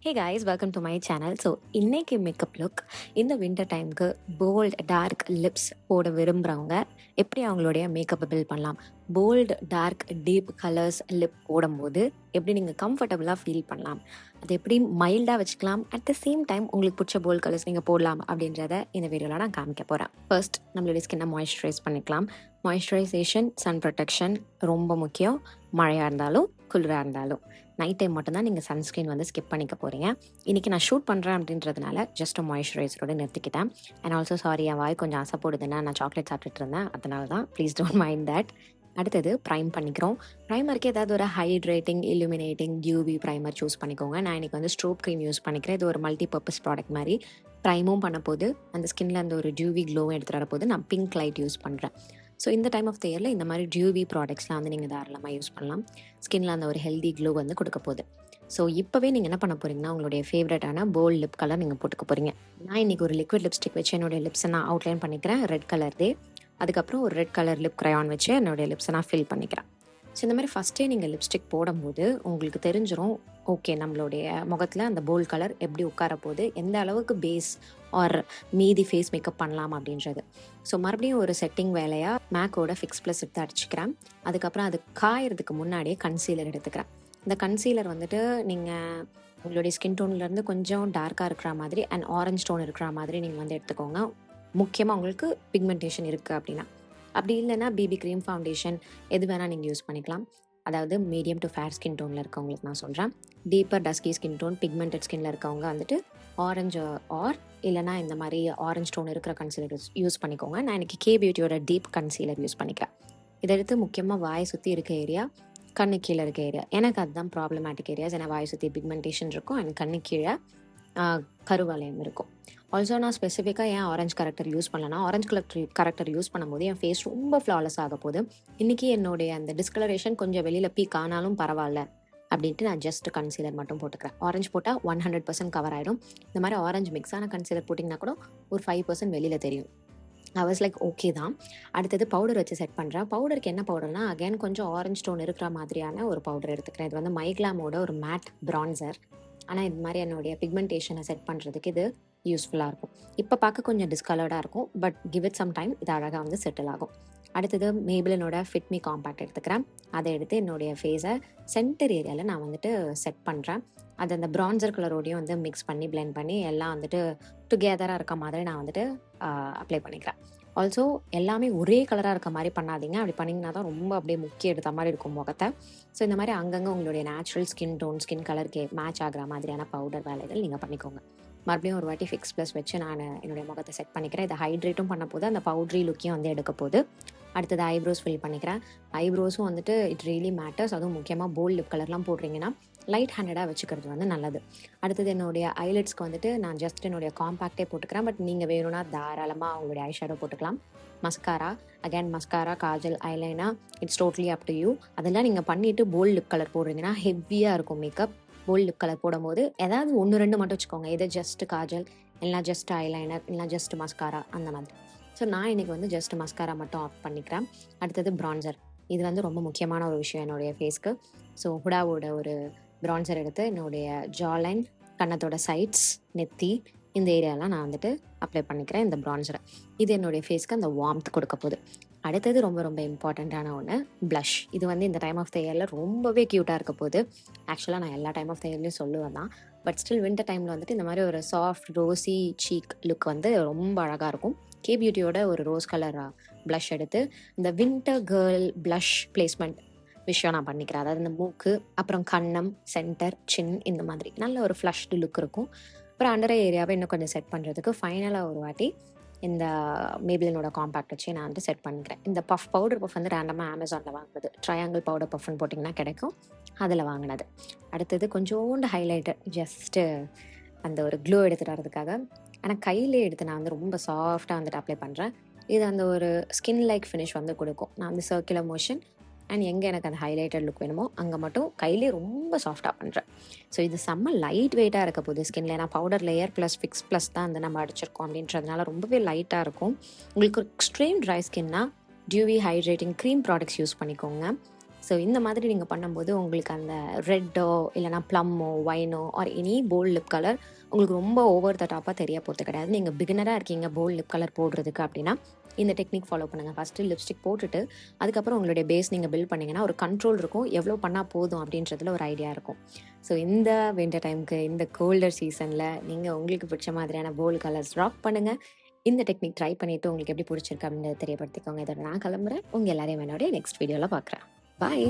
Hey guys, welcome to my channel. So இன்னைக்கு makeup look இந்த winter டைமுக்கு bold dark lips போட விரும்புகிறவங்க எப்படி அவங்களுடைய மேக்கப்பை பில்ட் பண்ணலாம், bold dark deep colours lip போடும்போது எப்படி நீங்கள் கம்ஃபர்டபுளாக ஃபீல் பண்ணலாம், அது எப்படி மைல்டாக வச்சுக்கலாம், அட் த சேம் டைம் உங்களுக்கு பிடிச்ச போல்ட் கலர்ஸ் நீங்கள் போடலாம் அப்படின்றத இந்த வீடியோவில் நான் காமிக்க போகிறேன். ஃபர்ஸ்ட் நம்மளுடைய ஸ்கின்னை மாய்ஸ்சரைஸ் பண்ணிக்கலாம். மாய்ஸ்சரைசேஷன், சன் ப்ரொடெக்ஷன் ரொம்ப முக்கியம். மழையாக இருந்தாலும் குளிராக இருந்தாலும் நைட் டைம் மட்டும்தான் நீங்கள் சன்ஸ்க்ரீன் வந்து ஸ்கிப் பண்ணிக்க போகிறீங்க. இன்றைக்கி நான் ஷூட் பண்ணுறேன் அப்படின்றதுனால ஜஸ்ட் மாய்ஸ்சரைசரோடு நிறுத்திக்கிட்டேன். அண்ட் ஆல்சோ சாரி, என் வாய் கொஞ்சம் ஆசை போடுதுன்னா நான் சாக்லேட் சாப்பிட்டுட்டு இருந்தேன், அதனால தான். Please don't mind that. அடுத்தது ப்ரைம் பண்ணிக்கிறோம். ப்ரைமருக்கு ஏதாவது ஒரு ஹைட்ரேட்டிங் இல்லுமினேட்டிங் யூவி ப்ரைமர் சூஸ் பண்ணிக்கோங்க. நான் இன்றைக்கி வந்து ஸ்ட்ரோப் க்ரீம் யூஸ் பண்ணிக்கிறேன். இது ஒரு மல்டி பர்பஸ் ப்ராடக்ட் மாதிரி. ப்ரைமும் பண்ண போது அந்த ஸ்கின்ல அந்த ஒரு டியூவி க்ளோவும் எடுத்துகிட்டு வர போது நான் பிங்க் லைட் யூஸ் பண்ணுறேன். ஸோ இந்த டைம் ஆஃப் த இயரில் இந்த மாதிரி டியூவி ப்ராடக்ட்ஸ்லாம் வந்து நீங்கள் தாராளமாக யூஸ் பண்ணலாம். ஸ்கின்ல அந்த ஒரு ஹெல்தி க்ளோ வந்து கொடுக்க போகுது. ஸோ இப்போவே நீங்கள் என்ன பண்ண போகிறீங்கன்னா, உங்களுடைய ஃபேவரட்டான போல்ட் லிப் கலர் நீங்கள் போட்டுக்க போகிறீங்க. நான் இன்றைக்கி ஒரு லிக்விட் லிப்ஸ்டிக் வச்சு என்னுடைய லிப்ஸை நான் அவுட்லைன் பண்ணிக்கிறேன், ரெட் கலர்தே. அதுக்கப்புறம் ஒரு ரெட் கலர் லிப் க்ரையான் வச்சு என்னுடைய லிப்ஸை நான் ஃபில் பண்ணிக்கிறேன். ஸோ இந்த மாதிரி ஃபஸ்ட்டே நீங்கள் லிப்ஸ்டிக் போடும்போது உங்களுக்கு தெரிஞ்சிடும், ஓகே நம்மளுடைய முகத்தில் அந்த போல்ட் கலர் எப்படி உட்கார போகுது, எந்த அளவுக்கு பேஸ் ஆர் மீதி ஃபேஸ் மேக்கப் பண்ணலாம் அப்படின்றது. ஸோ மறுபடியும் ஒரு செட்டிங் வேலையாக மேக்கோட ஃபிக்ஸ் ப்ளஸ் எடுத்து அடிச்சுக்கிறேன். அதுக்கப்புறம் அது காயறதுக்கு முன்னாடியே கன்சீலர் எடுத்துக்கிறேன். இந்த கன்சீலர் வந்துட்டு நீங்கள் உங்களுடைய ஸ்கின் டோன்லேருந்து கொஞ்சம் டார்க்காக இருக்கிற மாதிரி அண்ட் ஆரஞ்ச் டோன் இருக்கிற மாதிரி நீங்கள் வந்து எடுத்துக்கோங்க. முக்கியமாக உங்களுக்கு பிக்மெண்டேஷன் இருக்குது அப்படின்னா. அப்படி இல்லைன்னா பிபி க்ரீம், ஃபவுண்டேஷன் எது வேணால் நீங்கள் யூஸ் பண்ணிக்கலாம். அதாவது மீடியம் டு ஃபேர் ஸ்கின் டோனில் இருக்கவங்களுக்கு நான் சொல்கிறேன். Deeper dusky skin tone, pigmented ஸ்கின்ல இருக்கவங்க வந்துட்டு ஆரஞ்சு ஆர் இல்லைனா இந்த மாதிரி ஆரஞ்ச் டோன் இருக்கிற கன்சீலர் யூஸ் பண்ணிக்கோங்க. நான் எனக்கு கே பியூட்டியோட டீப் கன்சீலர் யூஸ் பண்ணிக்கிறேன். இதை எடுத்து முக்கியமாக வாயை சுற்றி இருக்க ஏரியா, கண்ணு கீழே இருக்க ஏரியா, எனக்கு அதுதான் ப்ராப்ளமேட்டிக் ஏரியாஸ். ஏன்னா வாயை சுற்றி பிக்மெண்டேஷன் இருக்கும் அண்ட் கண்ணு கீழே கருவளையம் இருக்கும். ஆல்சோ நான் ஸ்பெசிஃபிக்காக ஏன் ஆரஞ்ச் கரெக்டர் யூஸ் பண்ணலன்னா, ஆரஞ்ச் கரெக்டர் யூஸ் பண்ணும்போது என் ஃபேஸ் ரொம்ப ஃப்ளாலெஸ் ஆக போகுது. இன்றைக்கி என்னுடைய அந்த டிஸ்கலரேஷன் கொஞ்சம் வெளியில் பீக் ஆனாலும் பரவாயில்ல அப்படின்ட்டு நான் ஜஸ்ட் கன்சீலர் மட்டும் போட்டுக்கிறேன். ஆரஞ்ச் போட்டால் 100% கவர் ஆகிடும். இந்த மாதிரி ஆரஞ்ச் மிக்ஸான கன்சீலர் போட்டிங்கன்னா கூட ஒரு 5% வெளியில் தெரியும். ஐ வாஸ் லைக் ஓகே தான். அடுத்தது பவுடர் வச்சு செட் பண்ணுறேன். பவுடருக்கு என்ன பவுடர்னா, அகைன் கொஞ்சம் ஆரஞ்ச் டோன் இருக்கிற மாதிரியான ஒரு பவுடர் எடுத்துக்கிறேன். இது வந்து மைக்லாமோட ஒரு மேட் பிரான்சர். ஆனால் இது மாதிரி என்னுடைய பிக்மெண்டேஷனை செட் பண்ணுறதுக்கு இது யூஸ்ஃபுல்லாக இருக்கும். இப்போ பார்க்க கொஞ்சம் டிஸ்கலர்டாக இருக்கும், but give it some time, இது அழகாக வந்து செட்டில் ஆகும். அடுத்தது மேபிளினோட ஃபிட்மி காம்பேக்ட் எடுத்துக்கிறேன். அதை எடுத்து என்னுடைய ஃபேஸை சென்டர் ஏரியாவில் நான் வந்துட்டு செட் பண்ணுறேன். அது அந்த பிரான்சர் கலரோடையும் வந்து மிக்ஸ் பண்ணி பிளெண்ட் பண்ணி எல்லாம் வந்துட்டு டுகெதராக இருக்க மாதிரி நான் வந்துட்டு அப்ளை பண்ணிக்கிறேன். ஆல்சோ எல்லாமே ஒரே கலராக இருக்க மாதிரி பண்ணாதீங்க. அப்படி பண்ணிங்கன்னா தான் ரொம்ப அப்படியே முக்கிய எடுத்த மாதிரி இருக்கும் முகத்தை. ஸோ இந்த மாதிரி அங்கங்கே உங்களுடைய நேச்சுரல் ஸ்கின் டோன், ஸ்கின் கலருக்கு மேட்ச் ஆகிற மாதிரியான பவுடர் வேலைகள் நீங்கள் பண்ணிக்கோங்க. மறுபடியும் ஒரு வாட்டி ஃபிக்ஸ் ப்ளஸ் வச்சு நான் என்னுடைய முகத்தை செட் பண்ணிக்கிறேன். இதை ஹைட்ரேட்டும் பண்ண போது அந்த பவுட்ரி லுக்கையும் வந்து எடுக்க போது. அடுத்தது ஐப்ரோஸ் ஃபில் பண்ணிக்கிறேன். ஐப்ரோஸும் வந்துட்டு இட் ரியலி மேட்டர்ஸ். அதுவும் முக்கியமாக போல்ட் லிப் கலர்லாம் போடுறீங்கன்னா லைட் ஹேண்டடாக வச்சுக்கிறது வந்து நல்லது. அடுத்தது என்னுடைய ஐலட்ஸ்க்கு வந்துட்டு நான் ஜஸ்ட் என்னுடைய காம்பேக்டே போட்டுக்கிறேன். பட் நீங்கள் வேணும்னா தாராளமாக அவங்களுடைய ஐஷேடோ போட்டுக்கலாம். Mascara, again mascara, kajal, eyeliner, it's totally up to you. அதெல்லாம் நீங்கள் பண்ணிவிட்டு போல்ட் லிப் கலர் போடுறீங்கன்னா ஹெவியாக இருக்கும் மேக்கப். போல்ட் லிப் கலர் போடும்போது ஏதாவது 1-2 மட்டும் வச்சுக்கோங்க. இது ஜஸ்ட் காஜல், இல்லைனா ஜஸ்ட் ஐலைனர், இல்லைனா ஜஸ்ட் மஸ்காரா அந்த மாதிரி. ஸோ நான் இன்றைக்கி வந்து ஜஸ்ட் மஸ்காரா மட்டும் ஆஃப் பண்ணிக்கிறேன். அடுத்தது ப்ரான்சர். இது வந்து ரொம்ப முக்கியமான ஒரு விஷயம் என்னுடைய ஃபேஸ்க்கு. ஸோ ஹுடாவோட ஒரு ப்ரான்சர் எடுத்து என்னுடைய ஜாலைன், கன்னத்தோட சைட்ஸ், நெத்தி இந்த ஏரியாலாம் நான் வந்துட்டு அப்ளை பண்ணிக்கிறேன் இந்த ப்ரான்சரை. இது என்னுடைய ஃபேஸ்க்கு அந்த வார்ம்த் கொடுக்க போகுது. அடுத்தது ரொம்ப ரொம்ப இம்பார்ட்டண்ட்டான ஒன்று, ப்ளஷ். இது வந்து இந்த டைம் ஆஃப் த இயரில் ரொம்பவே க்யூட்டாக இருக்க போகுது. ஆக்சுவலாக நான் எல்லா டைம் ஆஃப் த இயர்லையும் சொல்லுவேன் தான், பட் ஸ்டில் வின்டர் டைமில் வந்துட்டு இந்த மாதிரி ஒரு சாஃப்ட் ரோசி சீக் லுக் வந்து ரொம்ப அழகாக இருக்கும். கே பியூட்டியோட ஒரு ரோஸ் கலர் ப்ளஷ் எடுத்து இந்த வின்டர் கேர்ள் ப்ளஷ் பிளேஸ்மெண்ட் விஷயம் நான் பண்ணிக்கிறேன். அதாவது இந்த மூக்கு, அப்புறம் கன்னம், சென்டர், சின் இந்த மாதிரி நல்ல ஒரு ஃப்ளஷ்டு லுக் இருக்கும். அப்புறம் அண்டர் ஏரியாவை இன்னும் கொஞ்சம் செட் பண்ணுறதுக்கு ஃபைனலாக ஒரு வாட்டி இந்த மேபிளினோட காம்பேக்ட் வச்சு நான் வந்து செட் பண்ணிக்கிறேன். இந்த பவுடர் பஃப் வந்து ரேண்டமாக அமேசானில் வாங்குறது, ட்ரையாங்கிள் பவுடர் பஃப்னு போட்டிங்கன்னா கிடைக்கும், அதில் வாங்கினது. அடுத்தது கொஞ்சோண்டு ஹைலைட்டர், ஜஸ்ட்டு அந்த ஒரு க்ளோ எடுத்துகிட்டு வரதுக்காக. ஆனால் கையிலே எடுத்து நான் வந்து ரொம்ப சாஃப்டாக வந்துட்டு அப்ளை பண்ணுறேன். இது அந்த ஒரு ஸ்கின் லைக் ஃபினிஷ் வந்து கொடுக்கும். நான் வந்து சர்க்குலர் மோஷன் அண்ட் எங்கே எனக்கு அந்த ஹைலைட்டட் லுக் வேணுமோ அங்கே மட்டும் கையிலே ரொம்ப சாஃப்டாக பண்ணுறேன். ஸோ இது செம்ம லைட் வெயிட்டாக இருக்க போகுது ஸ்கின்ல. ஏன்னா powder layer plus fix plus தான் வந்து நம்ம அடிச்சிருக்கோம் அப்படின்றதுனால ரொம்பவே லைட்டாக இருக்கும். உங்களுக்கு ஒரு எக்ஸ்ட்ரீம் ட்ரை ஸ்கின்னா dewy hydrating cream products use பண்ணிக்கோங்க. ஸோ இந்த மாதிரி நீங்கள் பண்ணும்போது உங்களுக்கு அந்த ரெட்டோ இல்லைனா ப்ளம்மோ ஒயினோ or any bold lip colour உங்களுக்கு ரொம்ப ஓவர் த டாப்பாக தெரிய போகிறது கிடையாது. நீங்கள் பிகினராக இருக்கீங்க போல்ட் லிப் கலர் போடுறதுக்கு அப்படின்னா இந்த டெக்னிக் ஃபாலோ பண்ணுங்கள். ஃபஸ்ட்டு லிப்ஸ்டிக் போட்டுட்டு அதுக்கப்புறம் உங்களுடைய பேஸ் நீங்கள் பில்ட் பண்ணிங்கன்னா ஒரு கண்ட்ரோல் இருக்கும், எவ்வளோ பண்ணால் போதும் அப்படின்றதுல ஒரு ஐடியா இருக்கும். ஸோ இந்த வின்டர் டைமுக்கு இந்த கோல்டர் சீசனில் நீங்கள் உங்களுக்கு பிடிச்ச மாதிரியான போல்ட் கலர்ஸ் ராக் பண்ணுங்கள். இந்த டெக்னிக் ட்ரை பண்ணிவிட்டு உங்களுக்கு எப்படி பிடிச்சிருக்கு அப்படின்னு தெரியப்படுத்திக்கோங்க. இதோட நான் கிளம்புறேன். உங்கள் எல்லாரையும் என்னோட நெக்ஸ்ட் வீடியோவில் பார்க்குறேன். பாய்.